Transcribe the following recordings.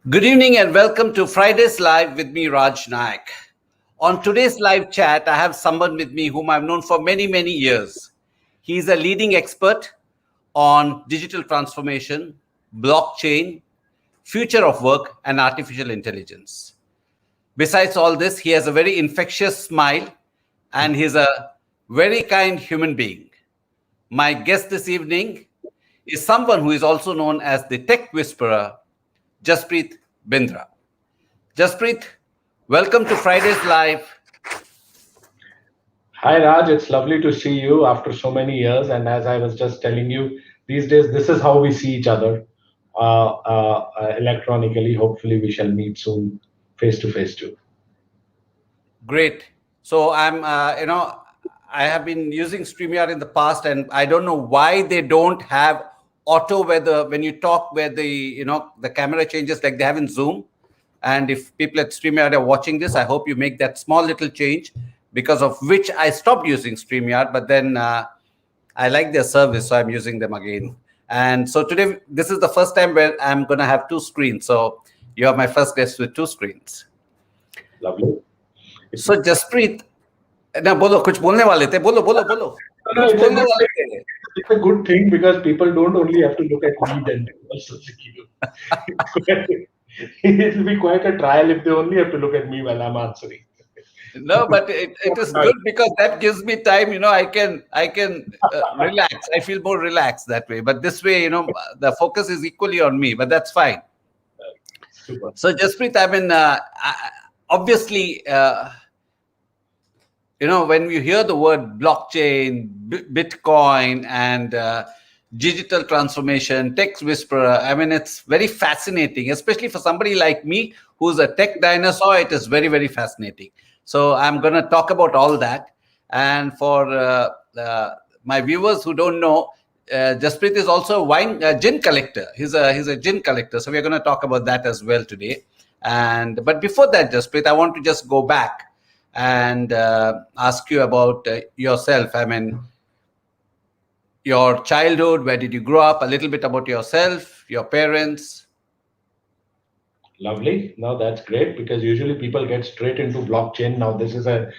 Good evening and welcome to Friday's Live with me, Raj Nayak. On today's live chat, I have someone with me whom I've known for many, many years. He's a leading expert on digital transformation, blockchain, future of work, and artificial intelligence. Besides all this, he has a very infectious smile and he's a very kind human being. My guest this evening is someone who is also known as the Tech Whisperer Jaspreet Bindra. Jaspreet, welcome to Friday's Live. Hi Raj, it's lovely to see you after so many years. And as I was just telling you, these days this is how we see each other electronically. Hopefully, we shall meet soon, face to face too. Great. So I have been using StreamYard in the past, and I don't know why they don't have auto when you talk where the camera changes like they have in Zoom. And if people at StreamYard are watching this, I hope you make that small little change, because of which I stopped using StreamYard, but then I like their service, so I'm using them again. And so today, this is the first time where I'm going to have two screens. So you are my first guest with two screens. Lovely. So Jaspreet, ना बोलो कुछ बोलने वाले थे बोलो बोलो बोलो It's a good thing because people don't only have to look at me then also see you. It will be quite a trial if they only have to look at me while I'm answering. No, but it is good because that gives me time. I can relax. I feel more relaxed that way. But this way, the focus is equally on me. But that's fine. Super. So Jaspreet, I mean, obviously. When you hear the word blockchain, Bitcoin, and digital transformation, Tech Whisperer, I mean, it's very fascinating, especially for somebody like me who's a tech dinosaur. It is very, very fascinating. So I'm going to talk about all that. And for my viewers who don't know, Jaspreet is also a gin collector. He's a gin collector. So we're going to talk about that as well today. But before that, Jaspreet, I want to just go back and ask you about yourself. I mean, your childhood, where did you grow up, a little bit about yourself, your parents. Lovely. Now that's great because usually people get straight into blockchain. Now this is an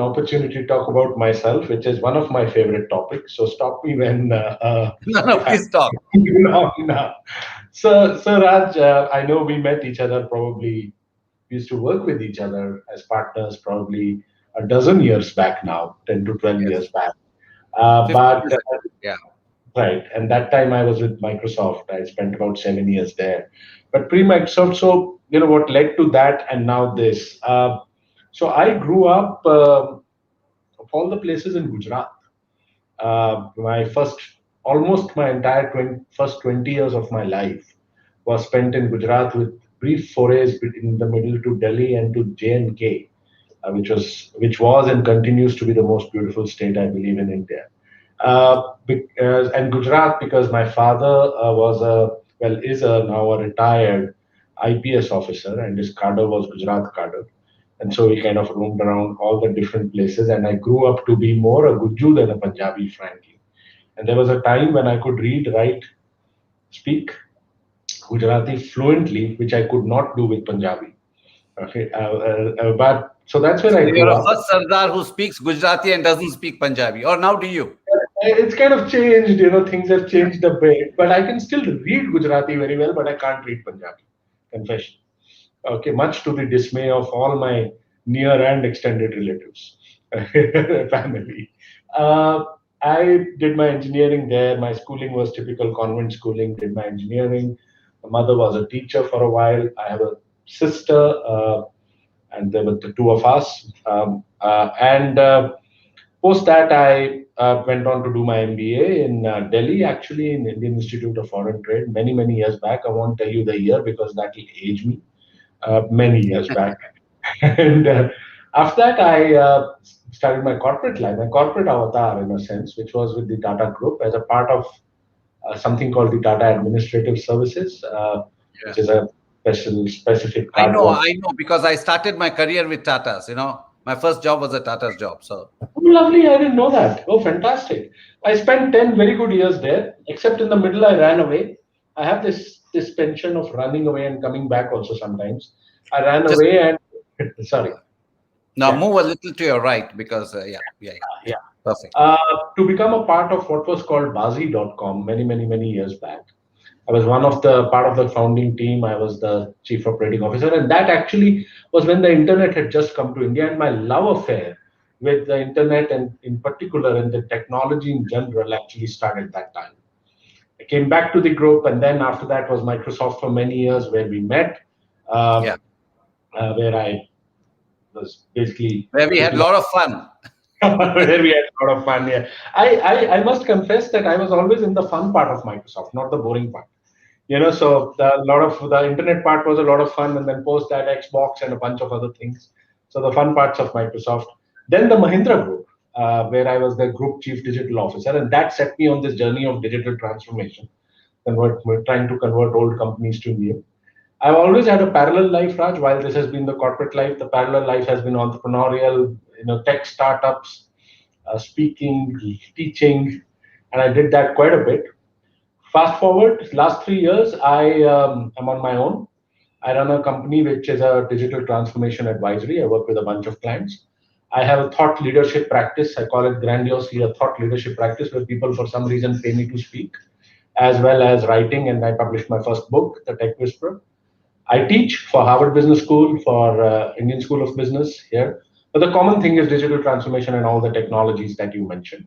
opportunity to talk about myself, which is one of my favorite topics. So stop me when. No, please talk. No. So Raj, I know we met each other probably. We used to work with each other as partners probably a dozen years back now, 10 to 12 years back. Right. And that time I was with Microsoft. I spent about 7 years there. But pre-Microsoft, so, what led to that and now this. So I grew up of all the places in Gujarat. Almost my entire first 20 years of my life was spent in Gujarat with brief forays in the middle to Delhi and to J&K, which was and continues to be the most beautiful state, I believe, in India. And Gujarat, because my father is now a retired IPS officer, and his cadre was Gujarat cadre. And so we kind of roamed around all the different places, and I grew up to be more a Gujju than a Punjabi, frankly. And there was a time when I could read, write, speak Gujarati fluently, which I could not do with Punjabi. Okay, but so that's when I grew up. You're a first Sardar who speaks Gujarati and doesn't speak Punjabi, or now do you? It's kind of changed, things have changed a bit, but I can still read Gujarati very well, but I can't read Punjabi. Confession. Okay, much to the dismay of all my near and extended relatives, family. I did my engineering there. My schooling was typical convent schooling, did my engineering. My mother was a teacher for a while. I have a sister, and there were the two of us. Post that, I went on to do my MBA in Delhi, actually in Indian Institute of Foreign Trade, many, many years back. I won't tell you the year because that will age me. Many years back. And after that, I started my corporate life, my corporate avatar in a sense, which was with the Tata Group as a part of something called the Tata Administrative Services, which is a specific. I know, because I started my career with Tatas. My first job was a Tata's job. So lovely, I didn't know that. Oh, fantastic! I spent 10 very good years there. Except in the middle, I ran away. I have this penchant of running away and coming back also sometimes. I ran Just away and sorry, now yeah, move a little to your right because yeah. yeah. Perfect. To become a part of what was called Bazi.com many years back. I was one of the part of the founding team. I was the chief operating officer, and that actually was when the internet had just come to India, and my love affair with the internet and in particular and the technology in general actually started that time. I came back to the group, and then after that was Microsoft for many years, where we met, uh, Yeah, where I was basically where we had a looking lot of fun. where we had a lot of fun. Yeah, I must confess that I was always in the fun part of Microsoft, not the boring part. So a lot of the internet part was a lot of fun, and then post that Xbox and a bunch of other things. So the fun parts of Microsoft. Then the Mahindra Group, where I was the group chief digital officer, and that set me on this journey of digital transformation. We're trying to convert old companies to new. I've always had a parallel life, Raj. While this has been the corporate life, the parallel life has been entrepreneurial, tech startups, speaking, teaching, and I did that quite a bit. Fast forward, last 3 years, I am on my own. I run a company which is a digital transformation advisory. I work with a bunch of clients. I have a thought leadership practice. I call it grandiosely a thought leadership practice where people, for some reason, pay me to speak, as well as writing. And I published my first book, The Tech Whisperer. I teach for Harvard Business School, for Indian School of Business here. But the common thing is digital transformation and all the technologies that you mentioned.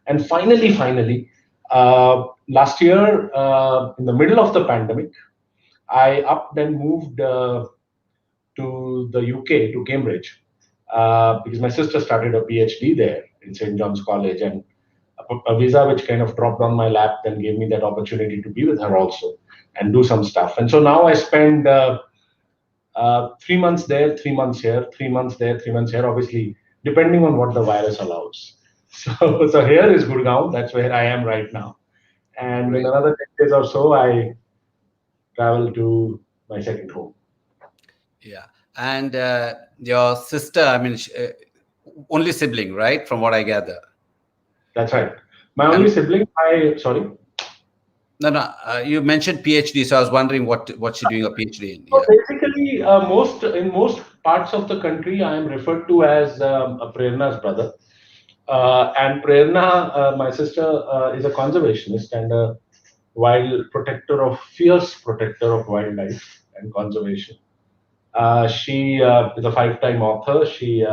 And finally, last year, in the middle of the pandemic, I upped and moved to the UK, to Cambridge, because my sister started a PhD there in St. John's College, and a visa which kind of dropped on my lap then gave me that opportunity to be with her also and do some stuff. And so now I spend 3 months there, 3 months here, 3 months there, 3 months here, obviously, depending on what the virus allows. So here is Gurgaon. That's where I am right now. And in Great. another 10 days or so, I travel to my second home. Yeah, and your sister, I mean, only sibling, right? From what I gather. That's right. My only And sibling, sorry. no, you mentioned PhD, so I was wondering what she doing a PhD in. So Yeah. basically, most parts of the country, I am referred to as a Prerna's brother. And Prerna, my sister, is a conservationist and a fierce protector of wildlife and conservation. She is a five-time author. She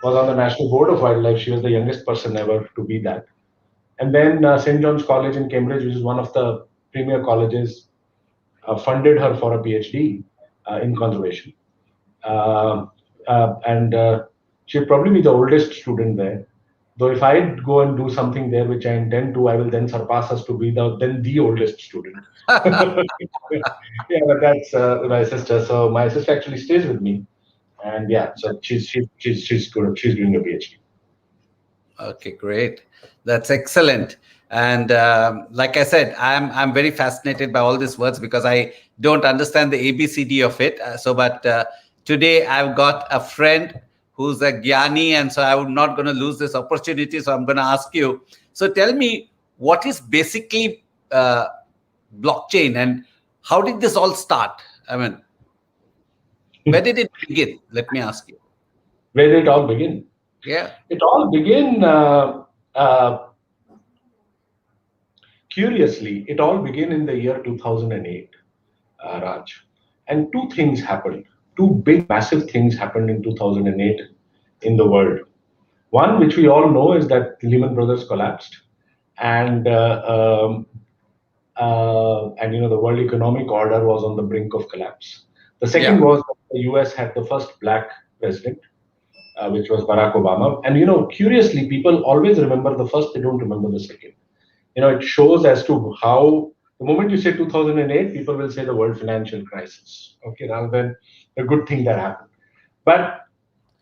was on the National Board of Wildlife. She was the youngest person ever to be that. And then St. John's College in Cambridge, which is one of the premier colleges, funded her for a PhD in conservation. Uh, and she'll probably be the oldest student there. Though if I go and do something there, which I intend to, I will then surpass us to be the oldest student. Yeah, but that's my sister. So my sister actually stays with me, and yeah, so she's good. She's doing a PhD. Okay, great. That's excellent. And like I said, I'm very fascinated by all these words because I don't understand the ABCD of it. But today I've got a friend who's a Gyani, and so I'm not going to lose this opportunity. So I'm going to ask you. So tell me, what is basically blockchain, and how did this all start? I mean, where did it begin? Let me ask you. Where did it all begin? Yeah. It all began curiously. It all began in the year 2008, Raj, and two things happened. Two big, massive things happened in 2008 in the world. One, which we all know, is that Lehman Brothers collapsed, and the world economic order was on the brink of collapse. The second Yeah. was that the U.S. had the first black president, which was Barack Obama. And curiously, people always remember the first; they don't remember the second. It shows as to how the moment you say 2008, people will say the world financial crisis, okay, rather than the good thing that happened. But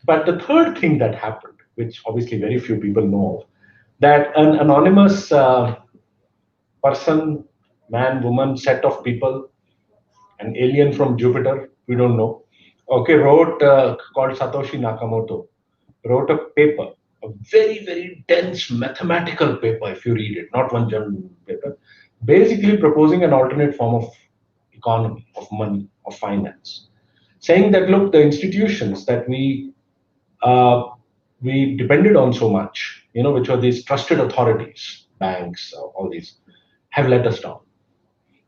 the third thing that happened, which obviously very few people know of, that an anonymous person, man, woman, set of people, an alien from Jupiter, we don't know, okay, wrote called Satoshi Nakamoto, wrote a paper, a very dense mathematical paper. If you read it, not one journal paper, basically proposing an alternate form of economy, of money, of finance, saying that look, the institutions that uh, we depended on so much, which were these trusted authorities, banks, all these, have let us down.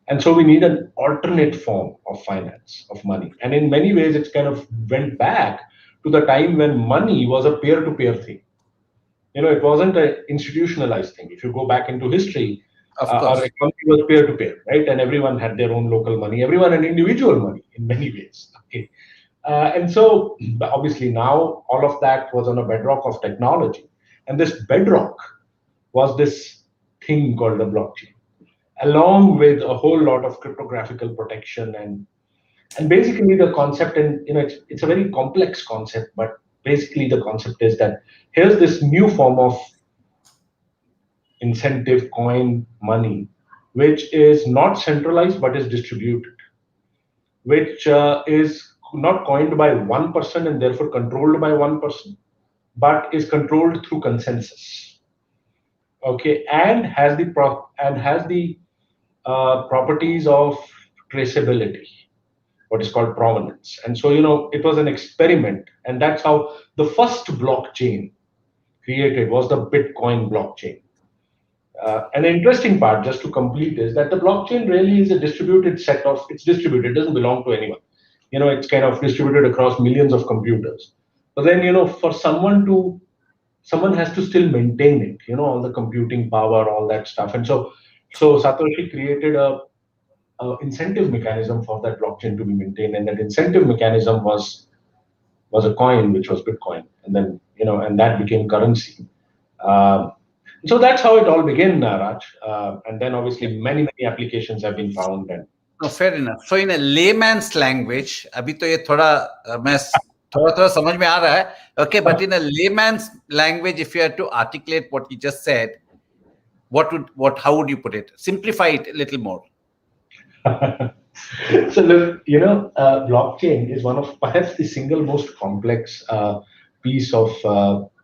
And so we need an alternate form of finance, of money. And in many ways, it's kind of went back to the time when money was a peer-to-peer thing. It wasn't an institutionalized thing. If you go back into history, Of our course. economy was peer-to-peer, right? And everyone had their own local money. Everyone had individual money in many ways. Okay. And so obviously now all of that was on a bedrock of technology. And this bedrock was this thing called the blockchain, along with a whole lot of cryptographical protection and basically the concept, and it's a very complex concept, but basically the concept is that here's this new form of incentive coin money, which is not centralized but is distributed, which is not coined by one person and therefore controlled by one person, but is controlled through consensus. Okay, and has the properties of traceability, what is called provenance. And so, it was an experiment, and that's how the first blockchain created was the Bitcoin blockchain. An interesting part, just to complete, is that the blockchain really is a distributed set of, it's distributed, it doesn't belong to anyone. It's kind of distributed across millions of computers. But then, for someone has to still maintain it, all the computing power, all that stuff. And so Satoshi created a incentive mechanism for that blockchain to be maintained, and that incentive mechanism was a coin, which was Bitcoin, and then and that became currency. Um, so that's how it all began, Raj. And then obviously many applications have been found. And No, fair enough. So in a layman's language, अभी तो ये थोड़ा मैं थोड़ा समझ में आ रहा है. Okay, but in a layman's language, if you had to articulate what you just said, how would you put it? Simplify it a little more. so look, blockchain is one of perhaps the single most complex piece of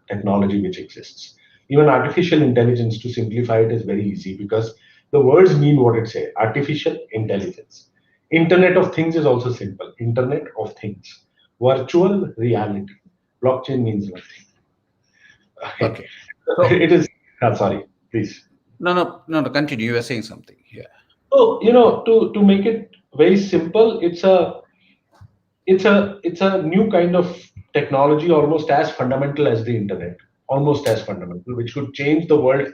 technology which exists. Even artificial intelligence, to simplify it, is very easy because the words mean what it says. Artificial intelligence. Internet of Things is also simple. Internet of Things. Virtual reality. Blockchain means nothing. Okay. So, it is. Sorry, please. No. Continue. You were saying something. Yeah. So to make it very simple, it's a new kind of technology, almost as fundamental as the internet, almost as fundamental, which could change the world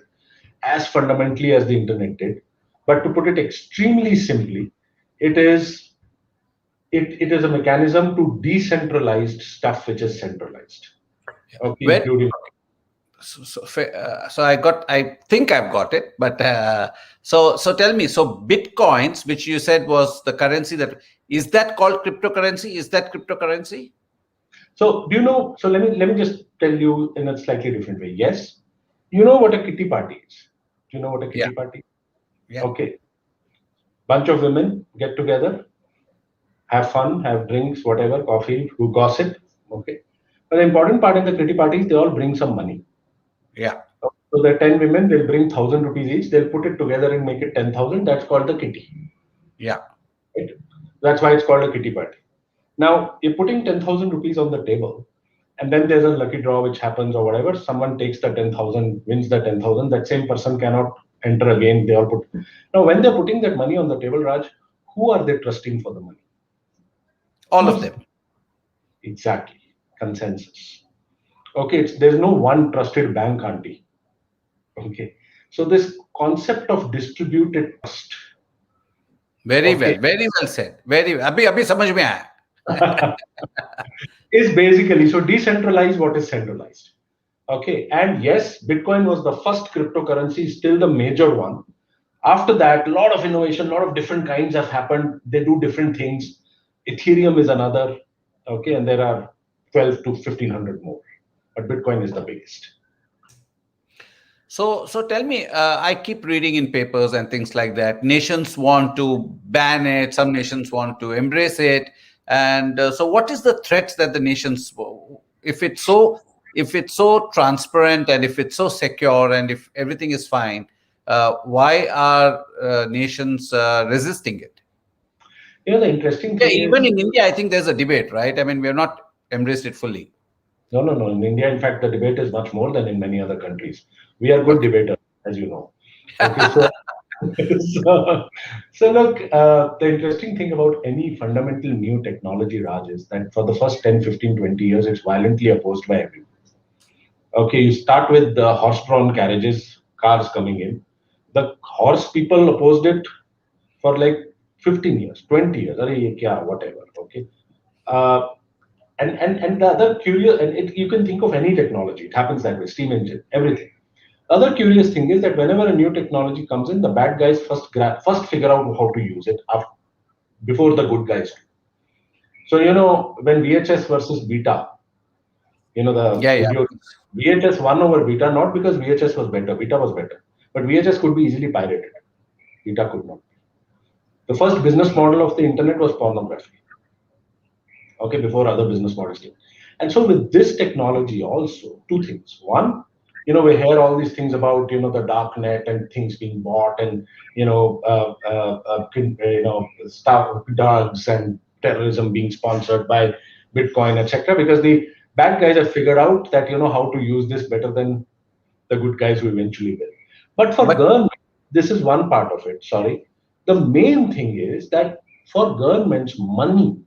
as fundamentally as the internet did. But to put it extremely simply, it is a mechanism to decentralize stuff which is centralized. Okay, including. So I think I've got it, but so tell me, so Bitcoins, which you said was the currency, is that called cryptocurrency? Is that cryptocurrency? So so let me just tell you in a slightly different way. Yes, you know what a kitty party is. Do you know what a kitty party is? Yeah. Okay. Bunch of women get together, have fun, have drinks, whatever, coffee, who gossip. Okay. But the important part in the kitty party is they all bring some money. Yeah. So the 10 women, they'll bring 1,000 rupees each. They'll put it together and make it 10,000. That's called the kitty. Yeah. Right? That's why it's called a kitty party. Now, you're putting 10,000 rupees on the table, and then there's a lucky draw which happens or whatever. Someone takes the 10,000, wins the 10,000. That same person cannot enter again. They all put. Now, when they're putting that money on the table, Raj, who are they trusting for the money? All of them. Exactly. Consensus. Okay, there's no one trusted bank auntie. Okay, so this concept of distributed trust. Very well said. Very well. अभी समझ में आया. Is basically, so decentralize what is centralized. Okay, and yes, Bitcoin was the first cryptocurrency, still the major one. After that, a lot of innovation, a lot of different kinds have happened. They do different things. Ethereum is another. Okay, and there are 12 to 1,500 more. But Bitcoin is the biggest. So tell me, I keep reading in papers and things like that. Nations want to ban it. Some nations want to embrace it. And so what is the threat that the nations, if it's so transparent and if it's so secure and if everything is fine, Why are nations resisting it? The interesting Yeah, thing even is, in India, I think there's a debate, right? I mean, we have not embraced it fully. no, no, no. In India, in fact, the debate is much more than in many other countries. We are good Okay. debaters, as you know. Okay, so so look, the interesting thing about any fundamental new technology, Raj, is that for the first 10, 15, 20 years, it's violently opposed by everyone. Okay, you start with the horse-drawn carriages, cars coming in. The horse people opposed it for like 15 years, 20 years, Arey, ye kya, whatever. Okay. Uh, and the other curious, and you can think of any technology, it happens that way, steam engine, everything. The other curious thing is that whenever a new technology comes in, the bad guys first figure out how to use it before the good guys do. So when VHS versus Beta, the Yeah, yeah. video, VHS won over Beta, not because VHS was better, Beta was better, but VHS could be easily pirated. Beta could not. The first business model of the internet was pornography. Okay, before other business models came. And so with this technology also, two things. One, we hear all these things about the dark net and things being bought and stuff, drugs and terrorism being sponsored by Bitcoin, etc. Because the bad guys have figured out that how to use this better than the good guys who eventually will. But for But government, this is one part of it. Sorry, the main thing is that for governments, monetary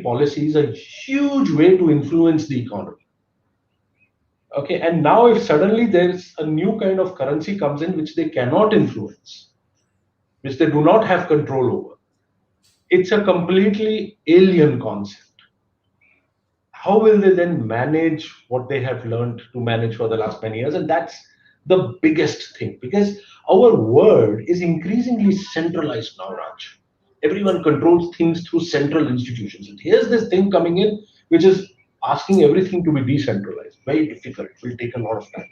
policy is a huge way to influence the economy. Okay, and now if suddenly there's a new kind of currency comes in which they cannot influence, which they do not have control over, it's a completely alien concept. How will they then manage what they have learned to manage for the last many years? And that's the biggest thing because our world is increasingly centralized now, Raj. Everyone controls things through central institutions. And here's this thing coming in, which is asking everything to be decentralized. Very difficult. It will take a lot of time.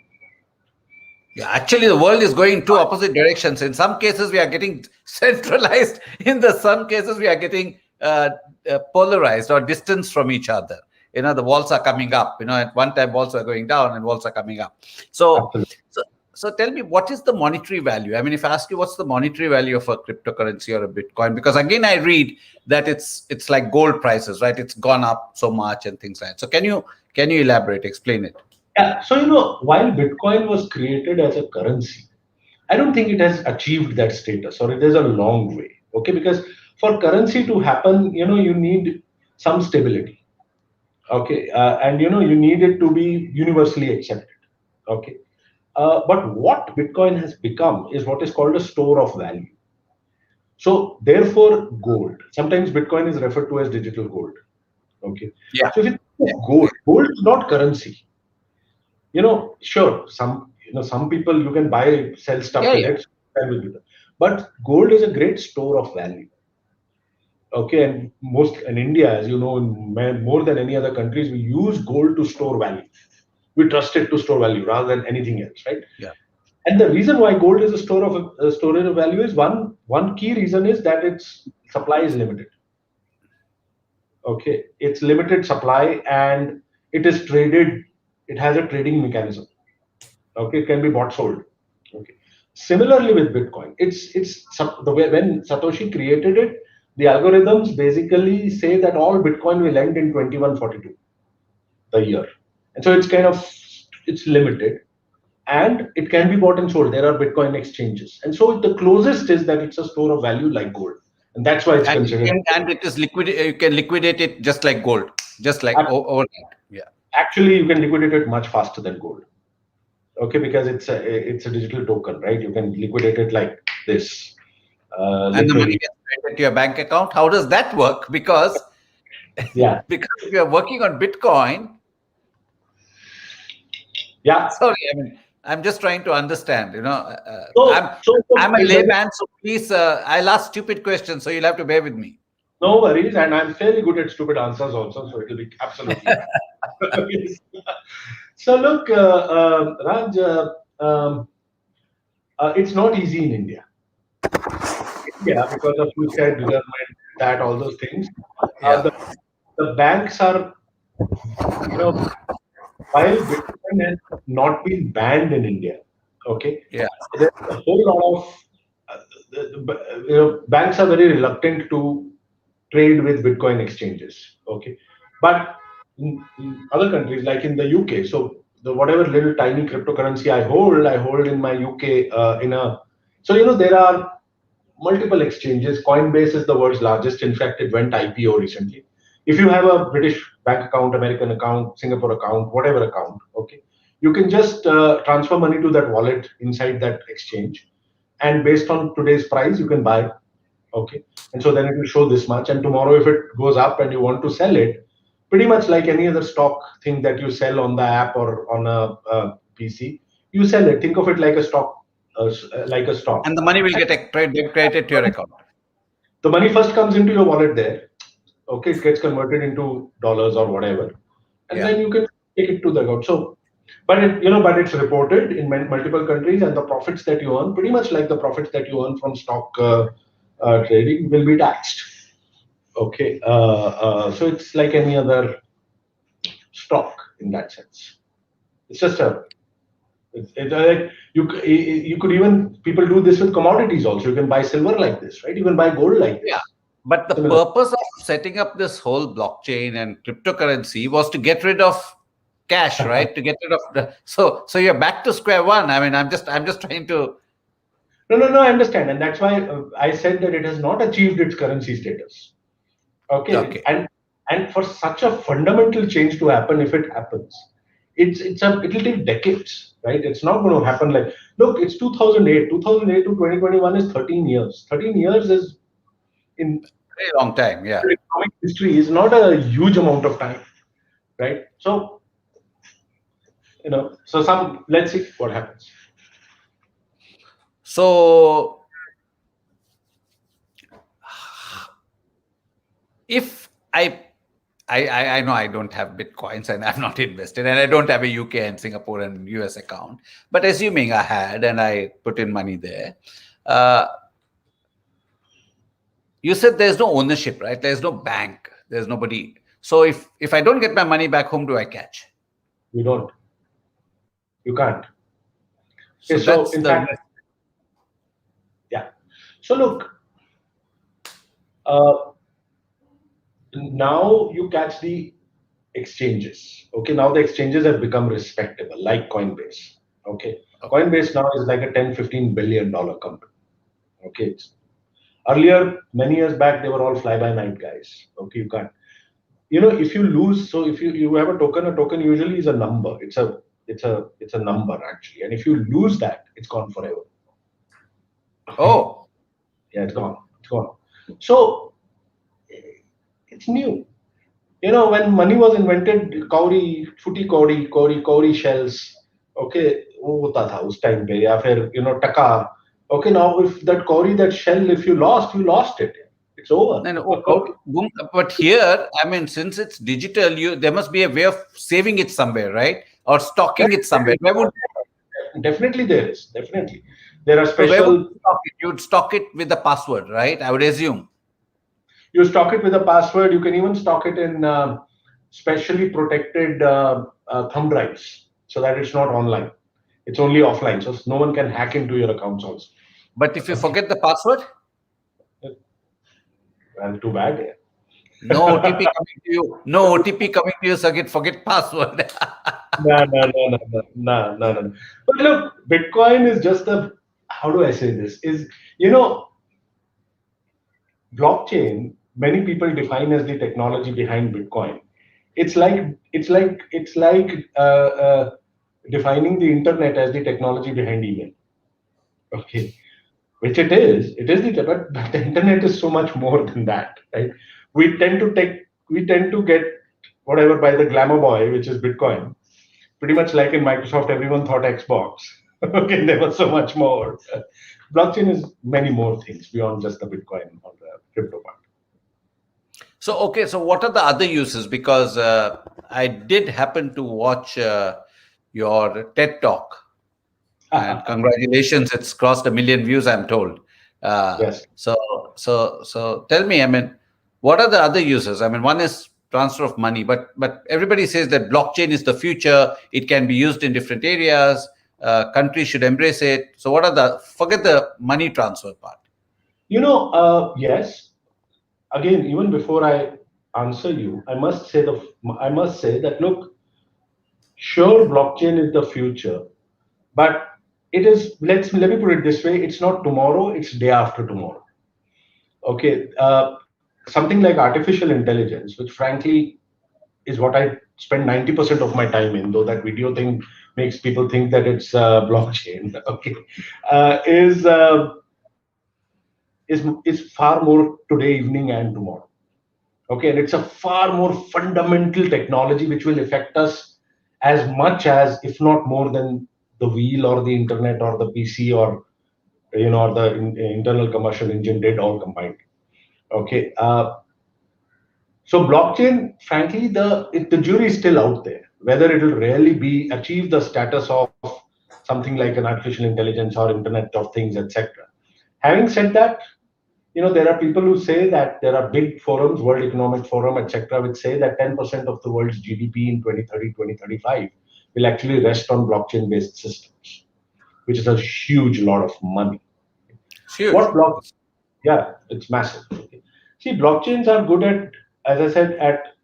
yeah, actually, the world is going in two opposite directions. In some cases, we are getting centralized. In the some cases, we are getting polarized or distanced from each other. The walls are coming up. At one time, walls are going down and walls are coming up. So, Absolutely. so, so tell me, what is the monetary value? I mean, if I ask you, what's the monetary value of a cryptocurrency or a Bitcoin? Because again, I read that it's like gold prices, right? It's gone up so much and things like that. So can you elaborate, explain it? Yeah. So, while Bitcoin was created as a currency, I don't think it has achieved that status, or it is a long way. Okay, because for currency to happen, you need some stability. Okay, and you need it to be universally accepted. Okay, but what Bitcoin has become is what is called a store of value. So therefore, gold. Sometimes Bitcoin is referred to as digital gold. Okay, Yeah. so if you think Yeah. of gold is not currency. Sure, some people you can buy, sell stuff Yeah. with Yeah. it, that will be there. But gold is a great store of value. Okay, and most in India, as you know, more than any other countries, we use gold to store value. We trust it to store value rather than anything else, right? Yeah. And the reason why gold is a storage of value is one key reason is that its supply is limited. Okay, it's limited supply and it is traded. It has a trading mechanism. Okay, it can be bought sold. Okay, similarly with Bitcoin, the way when Satoshi created it, the algorithms basically say that all Bitcoin will end in 2142 the year, and so it's limited and it can be bought and sold. There are Bitcoin exchanges, and so the closest is that it's a store of value like gold, and that's why it's And considered. it is liquid. You can liquidate it just like gold, just like Ac- overnight. Yeah. Actually, you can liquidate it much faster than gold. Okay, because it's a digital token, right? You can liquidate it like this, And the money literally. gets credited to your bank account. How does that work? Because Yeah, because if you are working on Bitcoin, yeah. sorry, I mean, I'm just trying to understand. So, I'm a the layman, so please, I'll ask stupid questions, so you'll have to bear with me. no worries, and I'm fairly good at stupid answers also, so it'll be absolutely fine. Yes. So look, Raj, it's not easy in India. Yeah, because of you said government, that all those things. Yeah. The banks are, you know, while Bitcoin has not been banned in India, Okay, Yeah. there's a whole lot of banks are very reluctant to trade with Bitcoin exchanges. Okay, but in other countries like in the UK, so the whatever little tiny cryptocurrency I hold in my UK in a. So there are multiple exchanges. Coinbase is the world's largest. In fact, it went IPO recently. If you have a British bank account, American account, Singapore account, whatever account, okay, you can just transfer money to that wallet inside that exchange, and based on today's price, you can buy. Okay, and so then it will show this much, and tomorrow if it goes up and you want to sell it, pretty much like any other stock thing that you sell on the app or on a PC, you sell it. Think of it like a stock, like a stock. And the money will get credited to your account. The money first comes into your wallet there. Okay, it gets converted into dollars or whatever, and Yeah. then you can take it to the account. So, but it's reported in multiple countries, and the profits that you earn, pretty much like the profits that you earn from stock trading, will be taxed. Okay, so it's like any other stock in that sense. It's just a like you could even people do this with commodities also. You can buy silver like this, right? You can buy gold like Yeah. this. But the Similar. purpose of setting up this whole blockchain and cryptocurrency was to get rid of cash, right? To get rid of the so you're back to square one. I mean, I'm just trying to. No. I understand, and that's why I said that it has not achieved its currency status. Okay, Okay. and for such a fundamental change to happen, if it happens, it'll take decades, right? It's not going to happen like, look, it's 2008. 2008 to 2021 is 13 years. 13 years is in Very long time. Yeah. economic history is not a huge amount of time, right? So so let's see what happens. So if I know I don't have bitcoins and I'm not invested and I don't have a UK and Singapore and US account, but assuming I had and I put in money there, uh, you said there's no ownership, right? There's no bank. There's nobody. So if I don't get my money back, whom do I catch? You don't. You can't. So Okay, so that's in the fact, yeah. So look, uh, now you catch the exchanges. Okay, now the exchanges have become respectable, like Coinbase. Okay, Coinbase now is like a 10-15 billion dollar company. Okay, earlier, many years back, they were all fly by night guys. Okay, you can't. If you lose, so if you have a token usually is a number. It's a number actually, and if you lose that, it's gone forever. Okay, oh. yeah, it's gone. It's gone. So it's new. When money was invented, cowrie shells, okay, वो होता था उस time पे, या फिर टका. Okay, now if that shell, if you lost it. It's over. No, Okay. but here, I mean, since it's digital, there must be a way of saving it somewhere, right? Or stocking it somewhere. Definitely there is. Definitely. There are So where would special. you stock it? You'd stock it with the password, right? I would assume. You stock it with a password. You can even stock it in specially protected thumb drives so that it's not online. It's only offline, so no one can hack into your accounts also. But if you Okay. forget the password, Well, too bad. Yeah. no OTP coming to you. No OTP coming to you, so forget password. No. But look, Bitcoin is just how do I say this? Blockchain, many people define as the technology behind Bitcoin. It's like defining the internet as the technology behind email. Okay, which it is. It is but the internet is so much more than that, right? We tend to get whatever by the glamour boy, which is Bitcoin. Pretty much like in Microsoft, everyone thought Xbox. Okay, there was so much more. Blockchain is many more things beyond just the Bitcoin or the crypto part. So what are the other uses? Because I did happen to watch your TED talk, and congratulations, it's crossed 1 million views, I'm told. Yes. So tell me, I mean, what are the other uses? I mean, one is transfer of money, but everybody says that blockchain is the future. It can be used in different areas. countries should embrace it. So what are forget the money transfer part. Yes. Again, even before I answer you, I must say that look, sure, blockchain is the future, but it is. Let me put it this way: it's not tomorrow; it's day after tomorrow. Okay, something like artificial intelligence, which frankly is what I spend 90% of my time in, though that video thing makes people think that it's blockchain. Okay, is is far more today, evening, and tomorrow. Okay, and it's a far more fundamental technology which will affect us as much as, if not more than, the wheel or the internet or the PC or or the internal combustion engine did all combined. Okay, so blockchain, frankly, the jury is still out there whether it will really be achieve the status of something like an artificial intelligence or Internet of Things, etc. Having said that, there are people who say that there are big forums, World Economic Forum, etc., which say that 10% of the world's GDP in 2030, 2035 will actually rest on blockchain-based systems, which is a huge lot of money. It's huge. What block? Yeah, it's massive. Okay. See, blockchains are good at, as I said,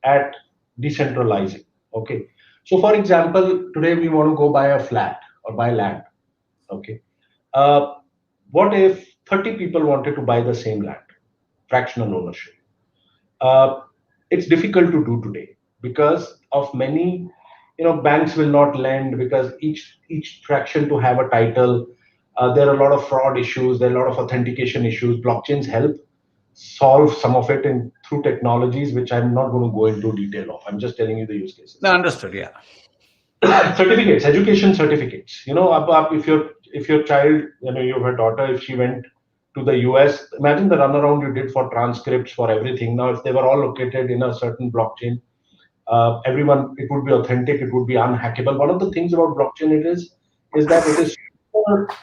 at decentralizing. Okay. So, for example, today we want to go buy a flat or buy land. Okay. Uh, what if 30 people wanted to buy the same land, fractional ownership? Uh, it's difficult to do today because of many, banks will not lend because each fraction to have a title. There are a lot of fraud issues. There are a lot of authentication issues. Blockchains help solve some of it in through technologies which I'm not going to go into detail of. I'm just telling you the use No, cases. understood. Yeah. Certificates, education certificates. If your child, you have a daughter, if she went to the US, imagine the runaround you did for transcripts, for everything. Now, if they were all located in a certain blockchain, everyone, it would be authentic, it would be unhackable. One of the things about blockchain is that it is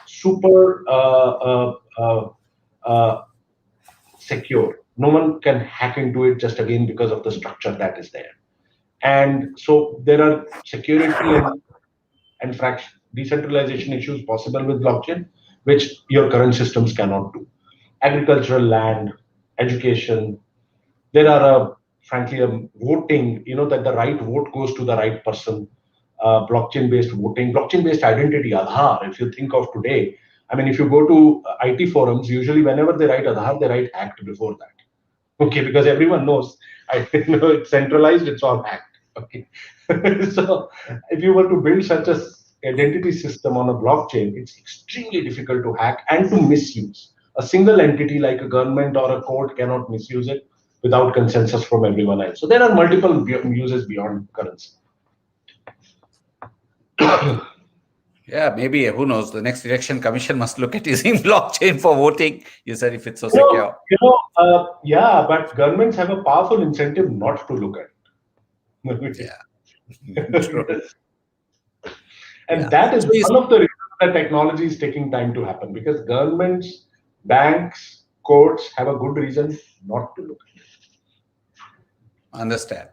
super uh, secure. No one can hack into it just again because of the structure that is there. And so there are security and fraction decentralization issues possible with blockchain, which your current systems cannot do. Agricultural land, education, there are frankly voting, that the right vote goes to the right person. Blockchain based voting, blockchain based identity, Aadhaar. If you think of today, I mean, if you go to IT forums, usually whenever they write Aadhaar, they write hacked before that. Okay, because everyone knows, it's centralized, it's all hacked. Okay, so if you were to build such a identity system on a blockchain, it's extremely difficult to hack and to misuse. A single entity like a government or a court cannot misuse it without consensus from everyone else. So there are multiple uses beyond currency. Yeah, maybe who knows? The next election commission must look at using blockchain for voting. You said if it's so secure. Yeah, but governments have a powerful incentive not to look at it. Yeah, true. And Yeah. that is So you one of the reasons that technology is taking time to happen, because governments, banks, courts have a good reason not to look understand.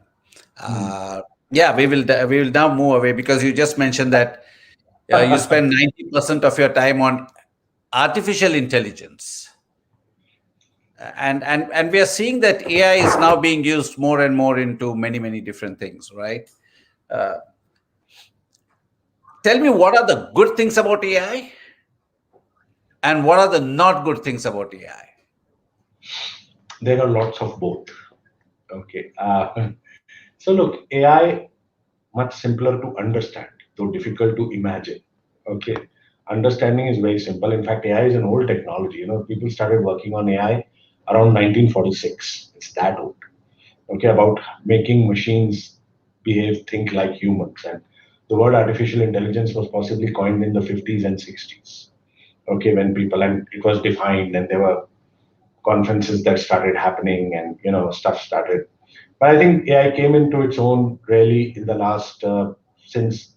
at it. Yeah, we will now move away because you just mentioned that you spend 90% of your time on artificial intelligence. And we are seeing that AI is now being used more and more into many different things, right? Uh, Tell me, what are the good things about AI and what are the not good things about AI? There are lots of both. Okay. So look, AI much simpler to understand, though difficult to imagine. Okay. Understanding is very simple. In fact, AI is an old technology. People started working on AI around 1946. It's that old. Okay, about making machines behave, think like humans. And the word artificial intelligence was possibly coined in the 50s and 60s. Okay, when people, and it was defined, and there were conferences that started happening, and stuff started. But I think AI came into its own really in the last since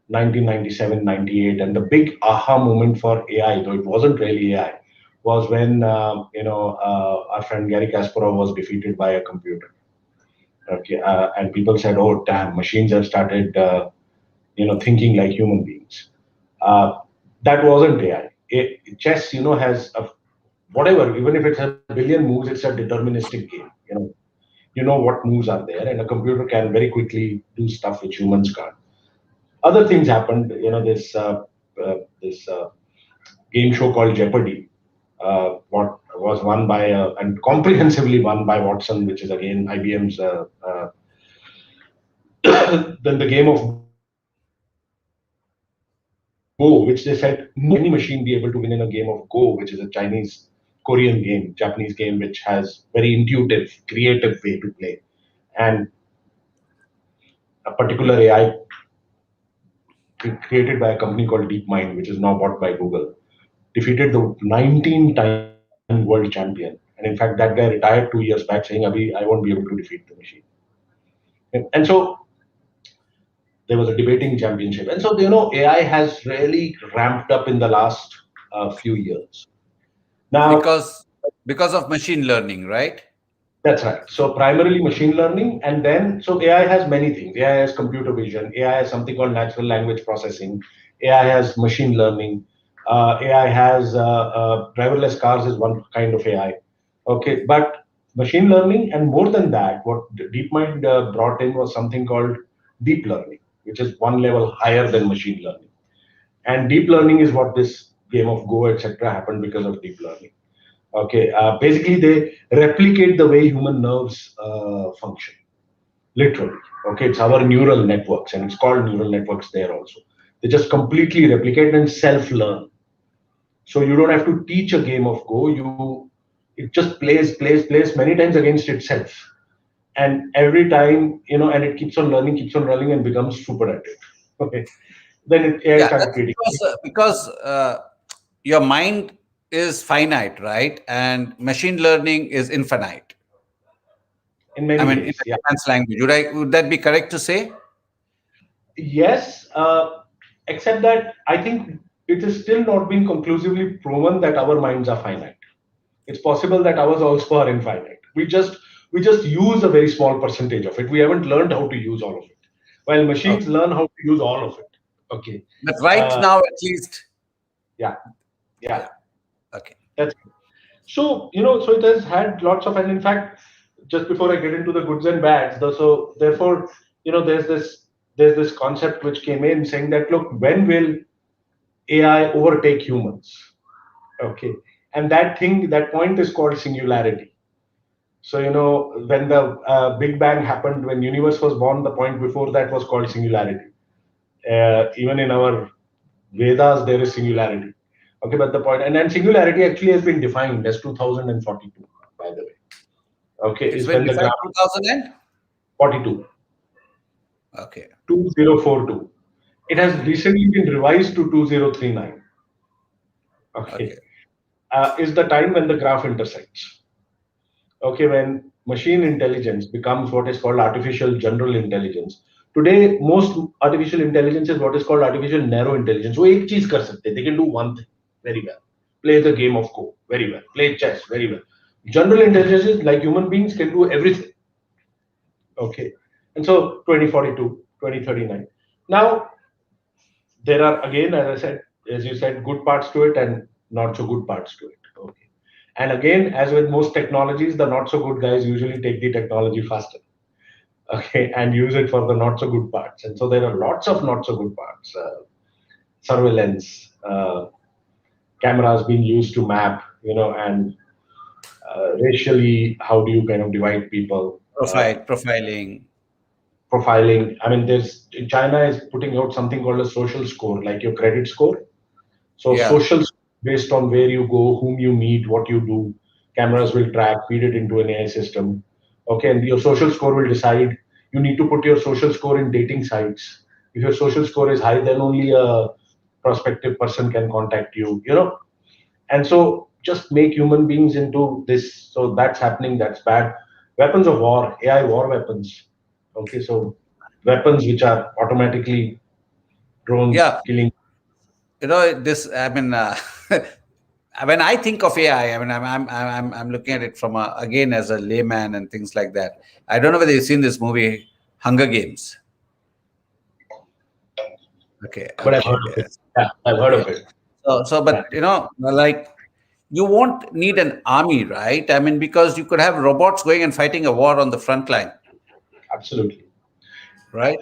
1997, 98, and the big aha moment for AI, though it wasn't really AI, was when our friend Gary Kasparov was defeated by a computer. Okay, and people said, "Oh, damn, machines have started, thinking like human beings." Uh, that wasn't AI. Chess, has whatever, even if it's a billion moves, it's a deterministic game. You know what moves are there, and a computer can very quickly do stuff which humans can't. Other things happened. This game show called Jeopardy, what was won by and comprehensively won by Watson, which is again IBM's. Then the game of Go, which they said no any machine be able to win in a game of Go, which is a Chinese Korean game, Japanese game, which has very intuitive, creative way to play, and a particular AI created by a company called DeepMind, which is now bought by Google, defeated the 19-time world champion. And in fact, that guy retired 2 years back saying, Abhi, I won't be able to defeat the machine. And so there was a debating championship. And so, AI has really ramped up in the last few years. Now, Because of machine learning, right? that's right. So primarily machine learning, and then so AI has many things. AI has computer vision. AI has something called natural language processing. AI has machine learning. AI has driverless cars is one kind of AI. Okay, but machine learning and more than that, what DeepMind brought in was something called deep learning, which is one level higher than machine learning. And deep learning is what this game of Go, etc., happened because of deep learning. Okay, basically they replicate the way human nerves function, literally. Okay, it's our neural networks, and it's called neural networks there also. They just completely replicate and self-learn. So you don't have to teach a game of Go. It just plays many times against itself, and every time and it keeps on learning, and becomes super at it. Okay, then AI Yeah, started that's creating because your mind is finite, right? And machine learning is infinite. in I many mean, in ways. a Yeah. layman's language, would that be correct to say? Yes, except that I think it is still not been conclusively proven that our minds are finite. It's possible that ours also are infinite. We just use a very small percentage of it. We haven't learned how to use all of it, while machines Okay, learn how to use all of it. Okay, but right uh, now, at least, yeah, yeah, yeah. Okay. that's so so it has had lots of, and in fact, just before I get into the goods and bads, so therefore, there's this concept which came in saying that look, when will AI overtake humans? Okay, and that point is called singularity. So when the Big Bang happened, when universe was born, the point before that was called singularity. Even in our Vedas, there is singularity. Okay, but the point, and then singularity actually has been defined as 2042, by the way. Okay, It's is been when the defined graph 2000 and 42, okay. 2042. It has recently been revised to 2039. Okay, Okay. is the time when the graph intersects. Okay, when machine intelligence becomes what is called artificial general intelligence. Today, most artificial intelligence is what is called artificial narrow intelligence. वो एक चीज कर सकते हैं. They can do one thing very well. Play the game of Go very well. Play chess very well. General intelligence is like human beings can do everything. Okay, and so 2042, 2039. Now there are again, as I said, as you said, good parts to it and not so good parts to it. Okay, and again, as with most technologies, the not so good guys usually take the technology faster. Okay, and use it for the not so good parts. And so there are lots of not so good parts. Surveillance, cameras being used to map, and racially, how do you kind of divide people? Profiling. Profiling. I mean, China is putting out something called a social score, like your credit score. So Yeah. social based on where you go, whom you meet, what you do, cameras will track, feed it into an AI system. Okay, and your social score will decide. You need to put your social score in dating sites. If your social score is high, then only a prospective person can contact you. And so just make human beings into this. So that's happening. That's bad. Weapons of war, AI war weapons. Okay, so weapons which are automatically drones Yeah. killing. This, I mean, when I think of AI, I mean, I'm looking at it from again as a layman and things like that. I don't know whether you've seen this movie, Hunger Games. Okay, but I've heard okay. of it. Yes. Yeah, I've heard Yeah. of it. But Yeah, like you won't need an army, right? I mean, because you could have robots going and fighting a war on the front line, absolutely. right?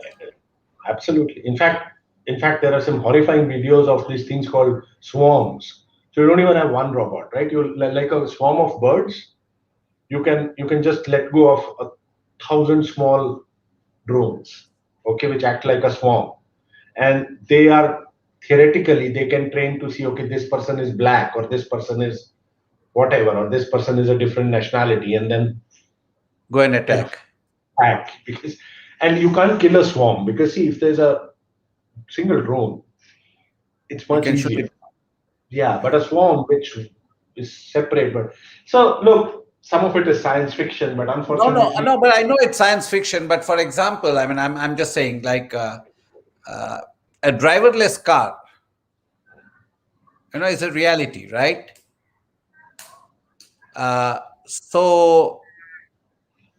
Absolutely. In fact, there are some horrifying videos of these things called swarms. So you don't even have one robot, right? You like a swarm of birds. You can just let go of 1,000 small drones, okay, which act like a swarm, and they are theoretically they can train to see, okay, this person is black or this person is whatever or this person is a different nationality, and then Go and kind of attack. act because and you can't kill a swarm because see if there's a single drone it's You much can shoot easier. it. Yeah, but a swarm which is separate. But so look, some of it is science fiction, but No, no, unfortunately, no. But I know it's science fiction. But for example, I mean, I'm just saying, like uh, a driverless car, is a reality, right? So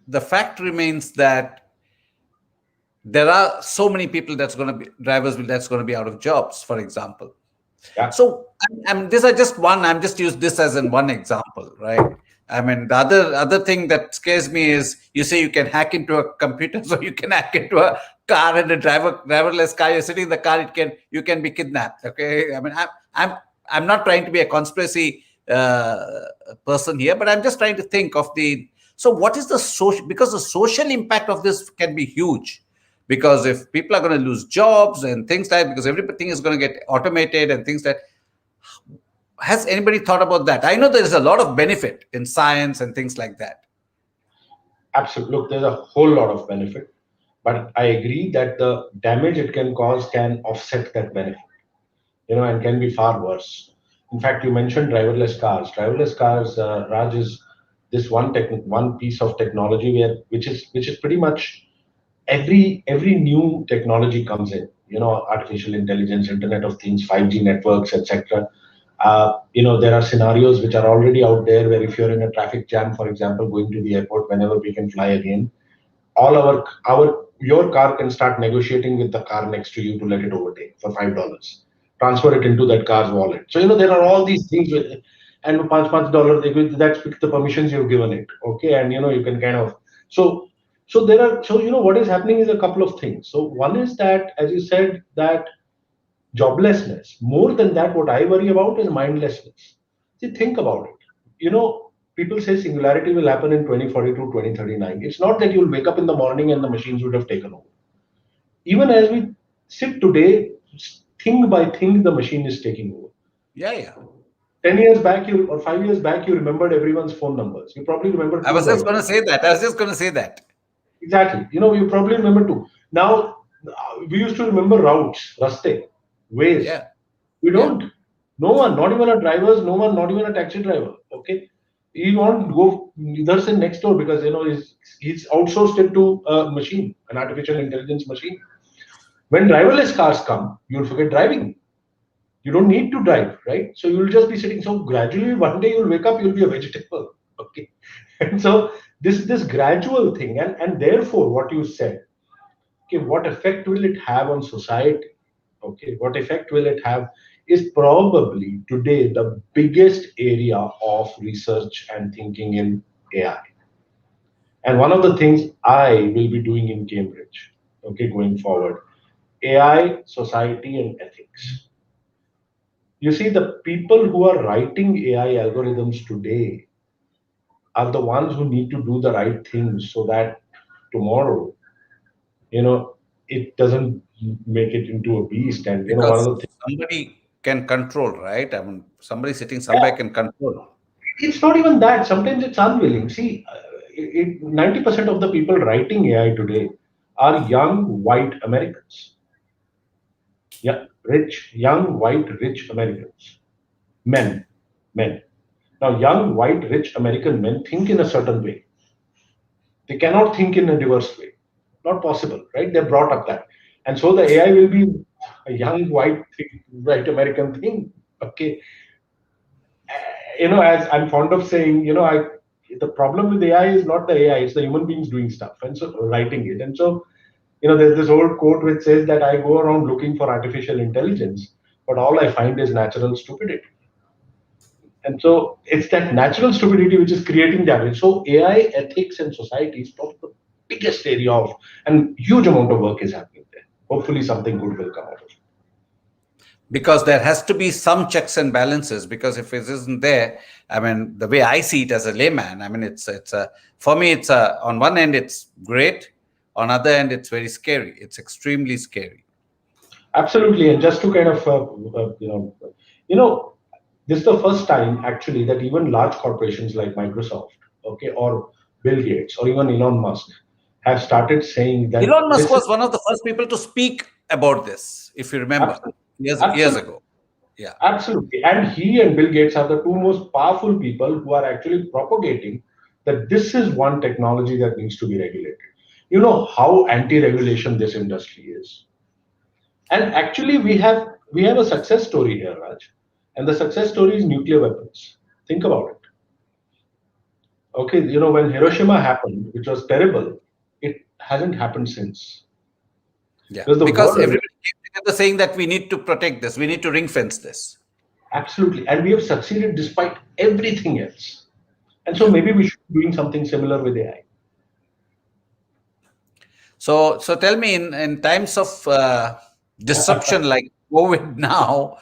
the fact remains that there are so many people that's going to be out of jobs, for example. yeah, So these are just one. I'm just use this as in one example, right? I mean, the other thing that scares me is you say you can hack into a computer, so you can hack into a car and a driverless car. You're sitting in the car, you can be kidnapped. Okay, I mean, I'm not trying to be a conspiracy person here, but I'm just trying to think of the. So what is the social? Because the social impact of this can be huge, because if people are going to lose jobs and things like, because everything is going to get automated and things like, has anybody thought about that? I know there is a lot of benefit in science and things like that. absolutely. Look, there's a whole lot of benefit, but I agree that the damage it can cause can offset that benefit, and can be far worse. In fact, you mentioned driverless cars. Driverless cars, Raj, is this one piece of technology which is pretty much every new technology comes in, artificial intelligence, internet of things, 5G networks, etc. There are scenarios which are already out there where if you're in a traffic jam, for example, going to the airport whenever we can fly again, all our your car can start negotiating with the car next to you to let it overtake for $5, transfer it into that car's wallet. So there are all these things and $5 that's the permissions you've given it, okay, and you can kind of so there are what is happening is a couple of things. So one is that, as you said, that joblessness. More than that, what I worry about is mindlessness. See, think about it. People say singularity will happen in 2042, 2039. It's not that you'll wake up in the morning and the machines would have taken over. Even as we sit today, thing by thing, the machine is taking over. Yeah, yeah. 10 years back, or 5 years back, you remembered everyone's phone numbers. You probably remember I two was just right going now. to say that. I was just going to say that. Exactly. You probably remember two. Now, we used to remember routes, raste, ways. Yeah, We yeah. don't. No one, not even a drivers, no one, not even a taxi driver. Okay. He won't go either say next door because he's outsourced it to a machine, an artificial intelligence machine. When driverless cars come, you'll forget driving. You don't need to drive, right? So you'll just be sitting. So gradually, one day you'll wake up, you'll be a vegetable. Okay. And so this gradual thing, and therefore what you said, okay, what effect will it have on society? Okay, what effect will it have is probably today the biggest area of research and thinking in AI. And one of the things I will be doing in Cambridge, okay, going forward, AI, society, and ethics. You see, the people who are writing AI algorithms today are the ones who need to do the right things so that tomorrow, it doesn't make it into a beast. And one of Because the things, somebody can control, right? I mean, somebody sitting yeah, somewhere can control. it's not even that. Sometimes it's unwilling. See, 90% of the people writing AI today are young white Americans. Yeah, rich, young white rich Americans, men, men. Now, young white rich American men think in a certain way. They cannot think in a diverse way. Not possible, right? They're brought up that, and so the AI will be a young white American thing. Okay, as I'm fond of saying, the problem with AI is not the AI, it's the human beings doing stuff and so writing it. And so There's this old quote which says that I go around looking for artificial intelligence, but all I find is natural stupidity. And so it's that natural stupidity which is creating the average. So AI ethics and society is probably the biggest area of, and huge amount of work is happening there. Hopefully something good will come out of it. Because there has to be some checks and balances, because if it isn't there, I mean, the way I see it as a layman, I mean, for me, on one end, it's great. On other end, it's very scary. It's extremely scary. Absolutely. And just to kind of, this is the first time actually that even large corporations like Microsoft, okay, or Bill Gates, or even Elon Musk have started saying that Elon Musk this is was one of the first people to speak about this, if you remember, absolutely, years absolutely, ago. Yeah. absolutely. And he and Bill Gates are the two most powerful people who are actually propagating that this is one technology that needs to be regulated. You know how anti-regulation this industry is. And actually, we have a success story here, Raj. And the success story is nuclear weapons. Think about it. Okay, when Hiroshima happened, which was terrible, it hasn't happened since. Yeah. Because the Because world, everybody came together saying that we need to protect this, we need to ring fence this. absolutely, and we have succeeded despite everything else. And so Yeah. maybe we should be doing something similar with AI. So tell me, in times of disruption like COVID now,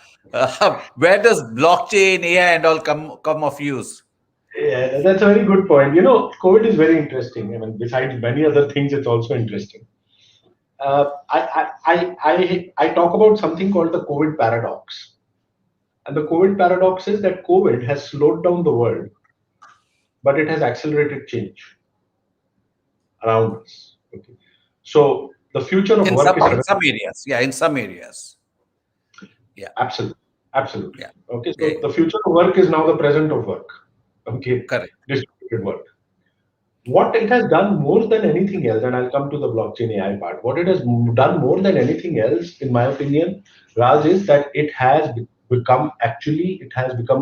where does blockchain, AI, and all come of use? Yeah, that's a very good point. COVID is very interesting. I mean, besides many other things, it's also interesting. I talk about something called the COVID paradox. And the COVID paradox is that COVID has slowed down the world, but it has accelerated change around us. Okay. So the future of work is In some areas, yeah, in some areas, yeah, absolutely, absolutely. yeah, Okay. yeah, So the future of work is now the present of work. Okay. correct. Distributed work. What it has done more than anything else, and I'll come to the blockchain AI part, what it has done more than anything else, in my opinion, Raj, is that it has become a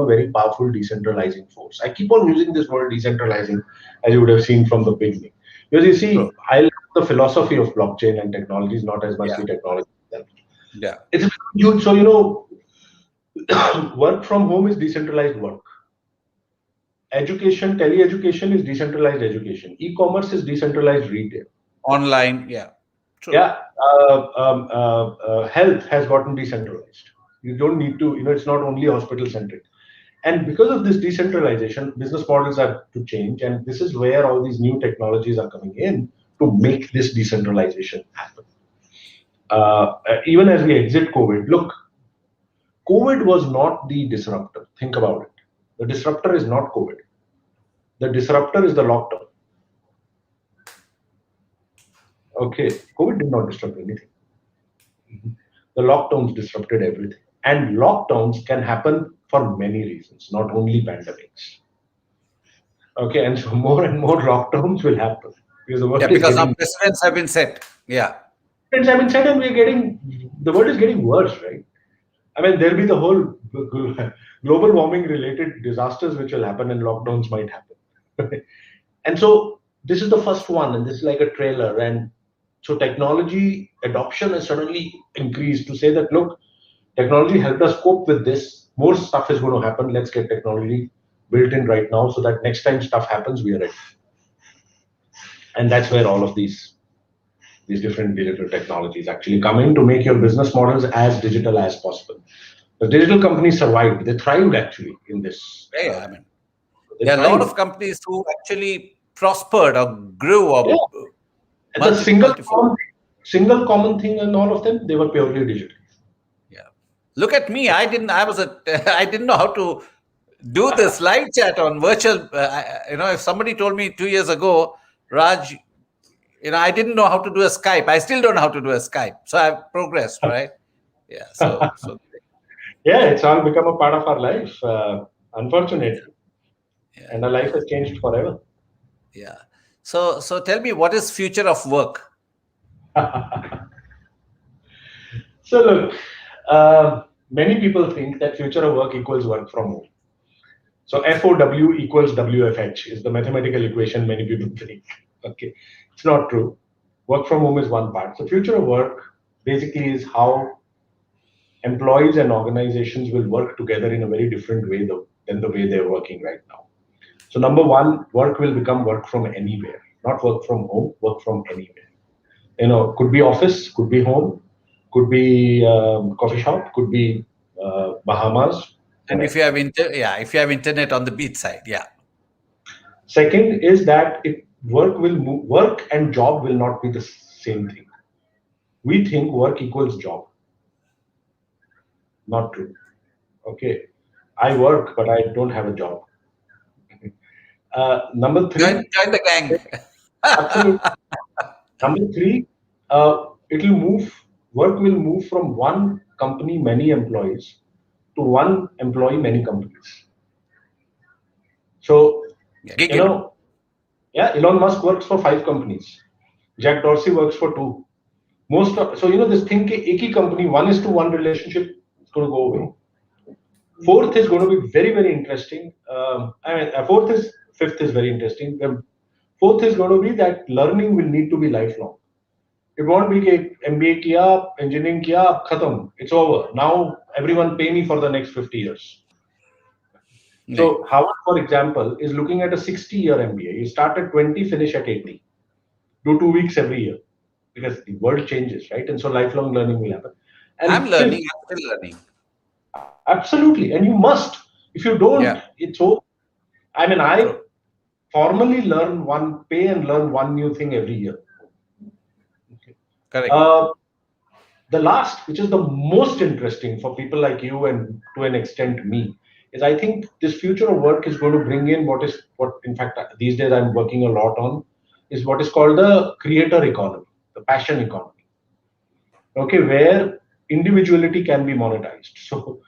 very powerful decentralizing force. I keep on using this word decentralizing, as you would have seen from the beginning. Because you True. see, I love the philosophy of blockchain and technologies, not as much Yeah, the technology itself. yeah, It's huge. So, work from home is decentralized work. Education, tele-education is decentralized education. E-commerce is decentralized retail. online, yeah, true. Yeah, health has gotten decentralized. You don't need to, it's not only hospital centric. And because of this decentralization, business models have to change. And this is where all these new technologies are coming in to make this decentralization happen. Even as we exit COVID, look, COVID was not the disruptor. Think about it. The disruptor is not COVID. The disruptor is the lockdown. Okay, COVID did not disrupt anything. The lockdowns disrupted everything. And lockdowns can happen for many reasons, not only pandemics. Okay, and so more and more lockdowns will happen because the Yeah, world is because now getting, precedents have been set. Yeah, I mean, said, and the world is getting worse, right? I mean, there'll be the whole global warming related disasters which will happen and lockdowns might happen. And so this is the first one, and this is like a trailer. And so technology adoption has suddenly increased to say that, look, technology helped us cope with this. More stuff is going to happen. Let's get technology built in right now so that next time stuff happens, we are ready. And that's where all of these different digital technologies actually come in to make your business models as digital as possible. The digital companies survived. They thrived actually in this. yeah, yeah. I mean, They there are a lot thrived. of companies who actually prospered or grew Yeah. or And the multifold. single common thing in all of them, they were purely digital. Yeah. Look at me. I didn't know how to do this live chat on virtual. If somebody told me 2 years ago, Raj, I didn't know how to do a Skype. I still don't know how to do a Skype. So I've progressed, right? Yeah. So Yeah, it's all become a part of our life, unfortunately. yeah, And our life has changed forever. yeah. So tell me, what is future of work? So look, many people think that future of work equals work from home. So FOW equals WFH is the mathematical equation many people think. Okay, it's not true. Work from home is one part. So future of work basically is how employees and organizations will work together in a very different way than the way they're working right now. So number one, work will become work from anywhere, not work from home, work from anywhere. Could be office, could be home, could be coffee shop, could be Bahamas, And if whatever. you have if you have internet on the beach side, yeah. Second is that work and job will not be the same thing. We think work equals job. Not true. Okay. I work, but I don't have a job. Number three, Join the gang. absolutely. Number three, it'll move, work will move from one company, many employees, to one employee, many companies. So, Gig you know, yeah, Elon Musk works for 5 companies. Jack Dorsey works for 2. This thing, एक ही company, 1:1 relationship is going to go away. Fourth is going to be very, very interesting. Fifth is very interesting. Fourth is going to be that learning will need to be lifelong. It won't be कि MBA किया, engineering किया, खत्म. It's over. Now everyone pay me for the next 50 years. So Howard, for example, is looking at a 60-year MBA. You start at 20, finish at 80. Do 2 weeks every year because the world changes, right? And so lifelong learning will happen. And I'm learning. I'm still learning. Absolutely, and you must. If you don't, it's over. I mean, I formally pay and learn one new thing every year. Okay. Correct. The last, which is the most interesting for people like you and to an extent me, is I think this future of work is going to bring in what in fact these days I'm working a lot on, is what is called the creator economy, the passion economy. Okay, where individuality can be monetized. So,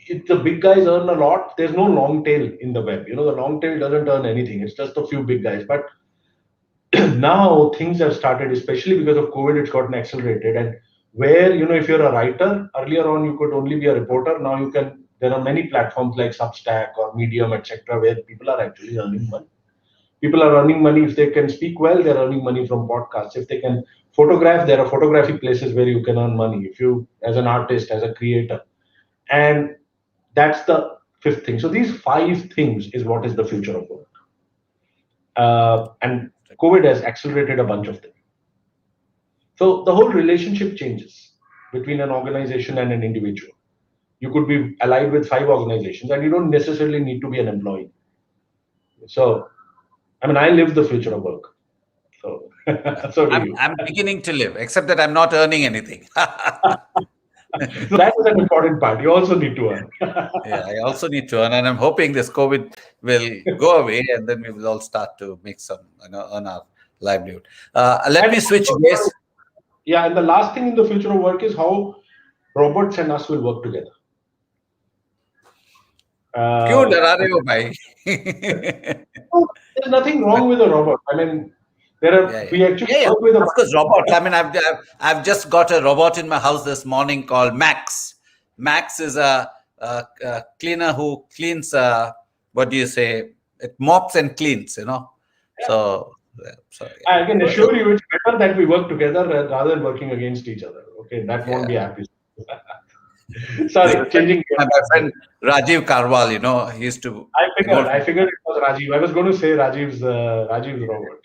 if the big guys earn a lot, there's no long tail in the web. The long tail doesn't earn anything. It's just a few big guys. But now things have started, especially because of COVID, it's gotten accelerated. And where, if you're a writer, earlier on you could only be a reporter. Now there are many platforms like Substack or Medium, etc., where people are actually earning money. People are earning money if they can speak well, they're earning money from podcasts. If they can photograph, there are photography places where you can earn money. If you, as an artist, as a creator. And that's the fifth thing. So these 5 things is what is the future of work. And COVID has accelerated a bunch of them. So the whole relationship changes between an organization and an individual. You could be allied with 5 organizations and you don't necessarily need to be an employee. So, I mean, I live the future of work. So, I'm beginning to live, except that I'm not earning anything. So that is an important part. You also need to earn. Yeah, I also need to earn, and I'm hoping this COVID will go away, and then we will all start to make some, earn our livelihood. Let me switch gears. Yeah, and the last thing in the future of work is how robots and us will work together. क्यों डरा रहे हो भाई? There's nothing wrong with a robot. I mean, we actually work with of course, robots. I mean, I've just got a robot in my house this morning called Max. Max is a cleaner who cleans. What do you say? It mops and cleans. Yeah. So I can assure you, it's better that we work together rather than working against each other. Okay, that won't be happy. Sorry, changing. My friend Rajiv Karwal, he used to. I figured it was Rajiv. I was going to say Rajiv's robot.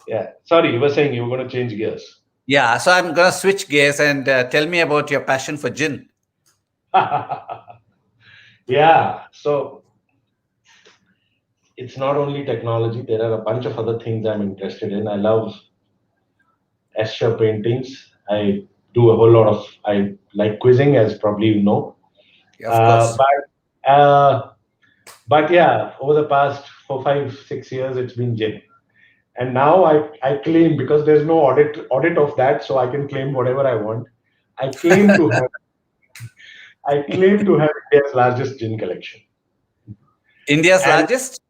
Yeah. Sorry, you were saying you were going to change gears. Yeah, so I'm going to switch gears and tell me about your passion for gin. Yeah. So it's not only technology. There are a bunch of other things I'm interested in. I love Escher paintings. I do a whole lot of. I like quizzing, as probably you know. Yeah, of course. But yeah, over the past 4, 5, 6 years, it's been gin. And now I claim, because there's no audit of that, so I can claim whatever I want. I claim to have India's largest gin collection. India's largest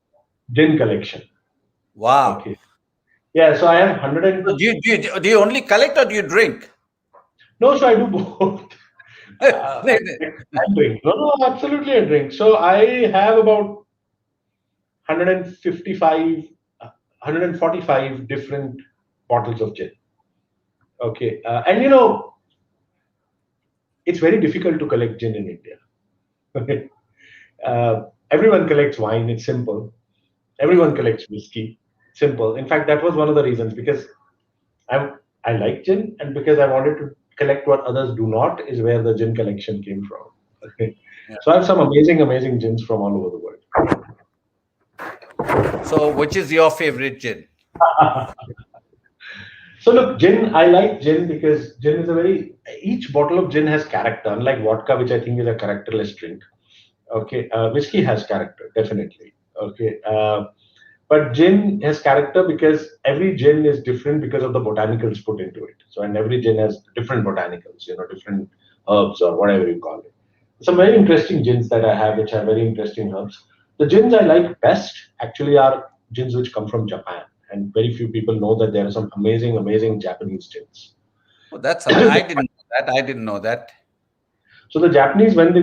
gin collection. Wow. Okay. Yeah, so I have 100. Do you only collect or do you drink? No, so I do both. I drink. No, absolutely I drink. So I have about 155 145 different bottles of gin. Okay, and it's very difficult to collect gin in India. Okay, everyone collects wine. It's simple. Everyone collects whiskey. Simple. In fact, that was one of the reasons because I like gin, and because I wanted to collect what others do not, is where the gin collection came from. Okay. Yeah. So I have some amazing, amazing gins from all over the world. So, which is your favorite gin? So look, gin, I like gin because gin is a very, each bottle of gin has character, unlike vodka, which I think is a characterless drink. Okay, whiskey has character, definitely. Okay, but gin has character because every gin is different because of the botanicals put into it. So, and every gin has different botanicals, different herbs or whatever you call it. Some very interesting gins that I have, which have very interesting herbs. The gins I like best actually are gins which come from Japan, and very few people know that there are some amazing, amazing Japanese gins. Oh, that's I didn't know that. I didn't know that. So the Japanese, when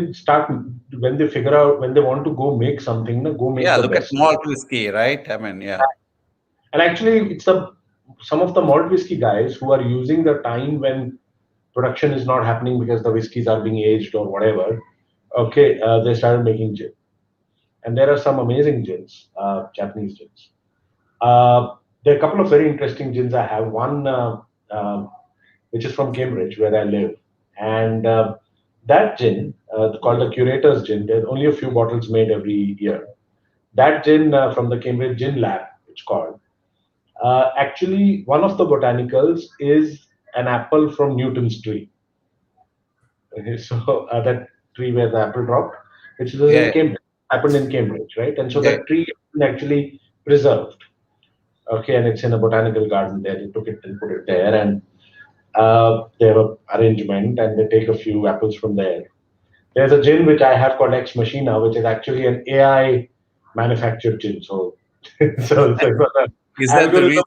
they figure out, when they want to go make something, go make Yeah, the look at best. malt whiskey, right? I mean, yeah. And actually, some of the malt whiskey guys who are using the time when production is not happening because the whiskeys are being aged or whatever. Okay, they started making gin, and there are some amazing gins, Japanese gins. There are a couple of very interesting gins I have. One which is from Cambridge, where I live, and that gin, called the Curator's Gin. There's only a few bottles made every year. That gin from the Cambridge Gin Lab, it's called. Actually, one of the botanicals is an apple from Newton's tree. Okay, so that tree where the apple dropped, which is in Yeah, Cambridge, happened in Cambridge, right? And so yeah. that tree is actually preserved. Okay, and it's in a botanical garden there. They took it and put it there, and they have an arrangement, and they take a few apples from there. There's a gin which I have called Ex Machina, which is actually an AI manufactured gin. So, so it was an Is that the algorithm. reason?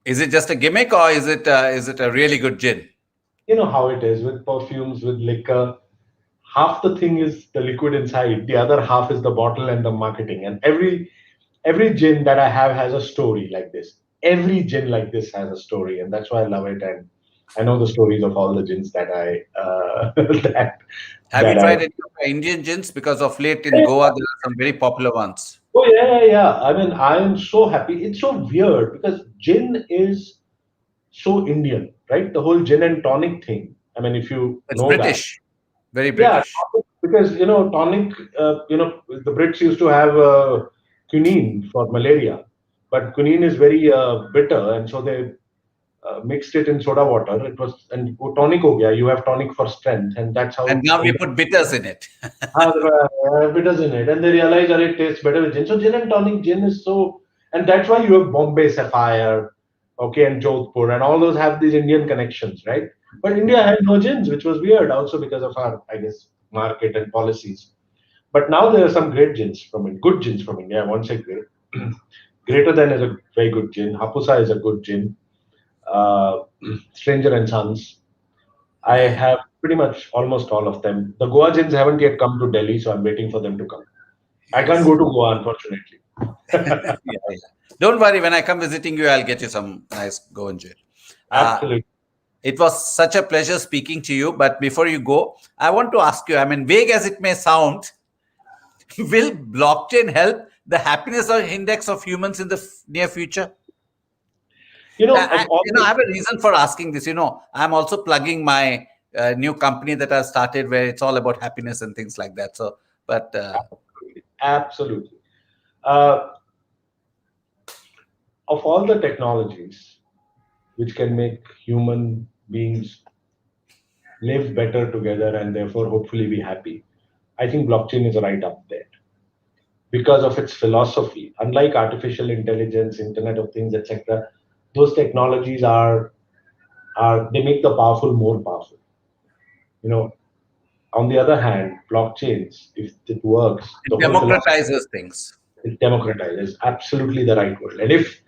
Is it just a gimmick, or is it a really good gin? You know how it is with perfumes, with liquor. Half the thing is the liquid inside, the other half is the bottle and the marketing. And every gin that I have has a story like this. Every gin like this has a story, and that's why I love it. And I know the stories of all the gins that I that Have you that I. tried any of the Indian gins? Because of late in Goa, there are some very popular ones. Oh yeah, yeah, yeah. I mean, I am so happy. It's so weird because gin is so Indian, right? The whole gin and tonic thing. I mean, if you It's know that. British, very Yeah, British. because tonic. The Brits used to have quinine for malaria, but quinine is very bitter, and so they mixed it in soda water. It was and wo tonic ho gaya. You have tonic for strength, and that's And how now we India put bitters in it. bitters in it, and they realize that it tastes better with gin. So gin and tonic, gin is so, and that's why you have Bombay Sapphire, okay, and Jodhpur, and all those have these Indian connections, right? But India had no gins, which was weird, also because of our, I guess, market and policies. But now there are some great gins from it, good gins from India. I won't say great. Greater Than is a very good gin. Hapusa is a good gin. Uh, Stranger and Sons. I Yeah, have pretty much almost all of them. The Goa gins haven't yet come to Delhi, so I'm waiting for them to come. I can't yes. go to Goa, unfortunately. Yeah, yeah. Don't worry. When I come visiting you, I'll get you some nice Goan gin. Uh, Absolutely. it was such a pleasure speaking to you. But before you go, I want to ask you. I mean, vague as it may sound, will blockchain help the happiness or index of humans in the near future? All I have a reason for asking this. I'm also plugging my new company that I started, where it's all about happiness and things like that. So, but absolutely. Uh, of all the technologies which can make human beings live better together and therefore hopefully be happy, I think blockchain is right up there because of its philosophy. Unlike artificial intelligence, Internet of Things, etc., those technologies are they make the powerful more powerful. You know, on the other hand, blockchains, if it works, it the whole philosophy democratizes things. is democratize is absolutely the right word. And if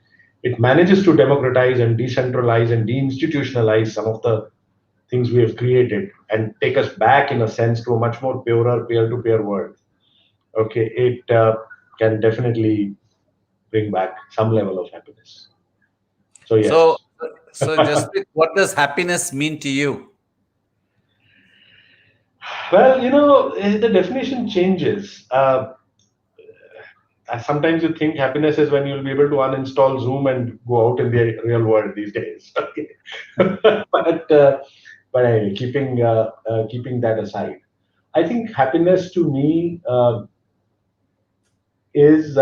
it manages to democratize and decentralize and deinstitutionalize some of the things we have created and take us back in a sense to a much more purer peer-to-peer world, okay, it can definitely bring back some level of happiness. So yes. So, so Jaspreet, what does happiness mean to you? Well, the definition changes. Sometimes you think happiness is when you'll be able to uninstall Zoom and go out in the real world these days. Okay. But anyway, keeping that aside, I think happiness to me is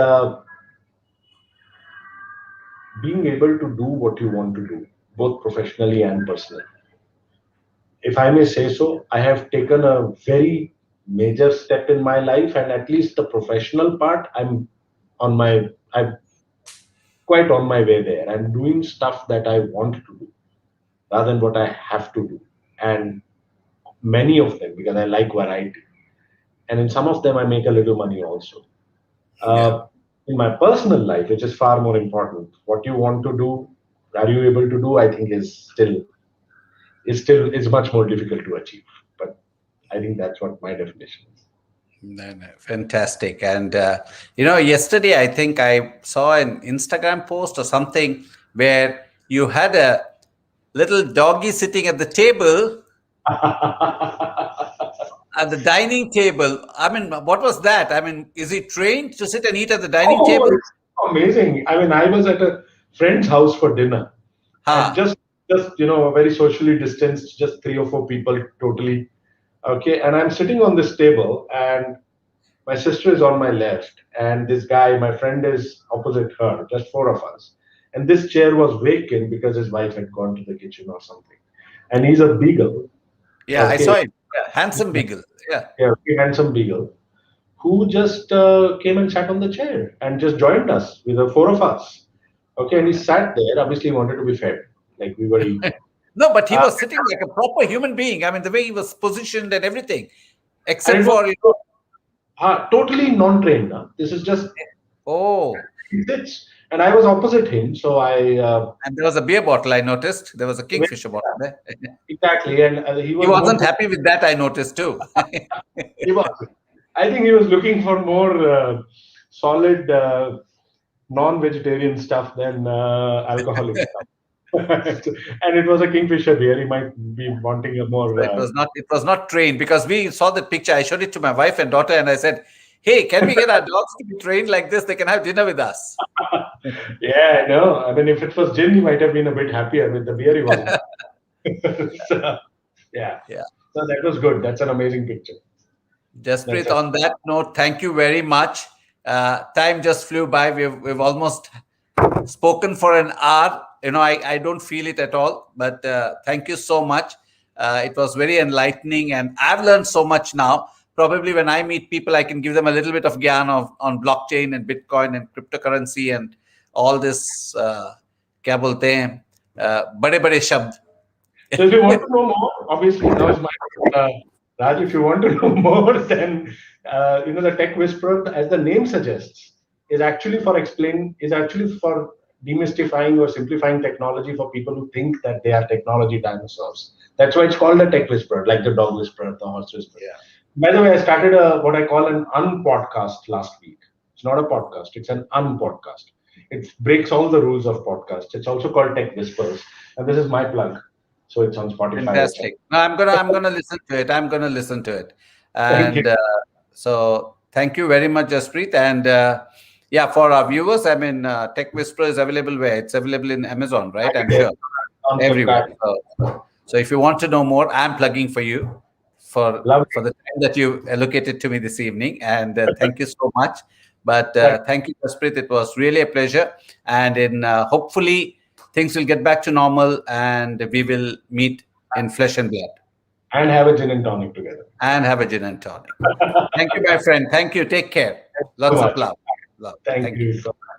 being able to do what you want to do, both professionally and personally. If I may say so, I have taken a very major step in my life, and at least the professional part, I'm quite on my way there. I'm doing stuff that I want to do rather than what I have to do. And many of them, because I like variety. And in some of them, I make a little money also. Yeah. In my personal life, which is far more important, what you want to do, are you able to do? I think is much more difficult to achieve. But I think that's what my definition is. No, no, fantastic. And yesterday I think I saw an Instagram post or something where you had a little doggy sitting at the table, at the dining table. I mean, what was that? I mean, is he trained to sit and eat at the dining Oh, table? it's amazing. I mean, I was at a friend's house for dinner, and Ha. just very socially distanced, just three or four people totally. Okay, and I'm sitting on this table, and my sister is on my left, and this guy, my friend, is opposite her, just four of us. And this chair was vacant because his wife had gone to the kitchen or something. And he's a beagle, Yeah, I okay, saw it. Yeah, handsome beagle. Yeah. yeah, very handsome beagle, who just came and sat on the chair and just joined us with the four of us. Okay, and he sat there. Obviously, he wanted to be fed, like we were eating. No, but he Uh, was sitting like a proper human being. I mean, the way he was positioned and everything, and except it was for, totally non-trained. Huh? This is just oh, he sits, and I was opposite him, so I and there was a beer bottle, I noticed. There was a went, Kingfisher bottle there. exactly, and he He was more. wasn't happy with that, I noticed too. He was. I think he was looking for more solid non-vegetarian stuff than alcoholic stuff. And it was a kingfisher beer. He might be wanting a more. So it was not trained because we saw the picture. I showed it to my wife and daughter, and I said, "Hey, can we get our dogs to be trained like this? They can have dinner with us." Yeah, no. I mean, if it was gin, he might have been a bit happier. With the beer, he wasn't. So, yeah. Yeah. So that was good. That's an amazing picture. That's Jaspreet, a, on that note, thank you very much. Time just flew by. We've almost spoken for an hour. I don't feel it at all, but thank you so much. It was very enlightening, and I've learned so much now. Probably when I meet people, I can give them a little bit of gyan on blockchain and Bitcoin and cryptocurrency and all this. Kya bolte hain? Bade bade shabd. so if you want to know more, obviously now is my Raj. If you want to know more, then the Tech Whisperer, as the name suggests, is actually for demystifying or simplifying technology for people who think that they are technology dinosaurs. That's why it's called a Tech Whisperer, like the dog whisperer, the horse whisperer. Yeah. By the way, I started what I call an unpodcast last week. It's not a podcast; it's an unpodcast. It breaks all the rules of podcasts. It's also called Tech Whispers, and this is my plug. So it's on Spotify. Fantastic. No, I'm gonna listen to it. I'm gonna listen to it. Thank you. And so thank you very much, Jaspreet. And yeah, for our viewers, I mean, Tech Whisperer is available where? It's available in Amazon, right? I'm sure. On Everywhere. Flipkart. So if you want to know more, I'm plugging for you for Lovely. the time that you allocated to me this evening. And thank you so much. But thank you, Jaspreet. It was really a pleasure. And in hopefully things will get back to normal and we will meet in flesh and blood. And have a gin and tonic together. And have a gin and tonic. Thank you, my friend. Thank you. Take care. Lots of love. Thank you so much.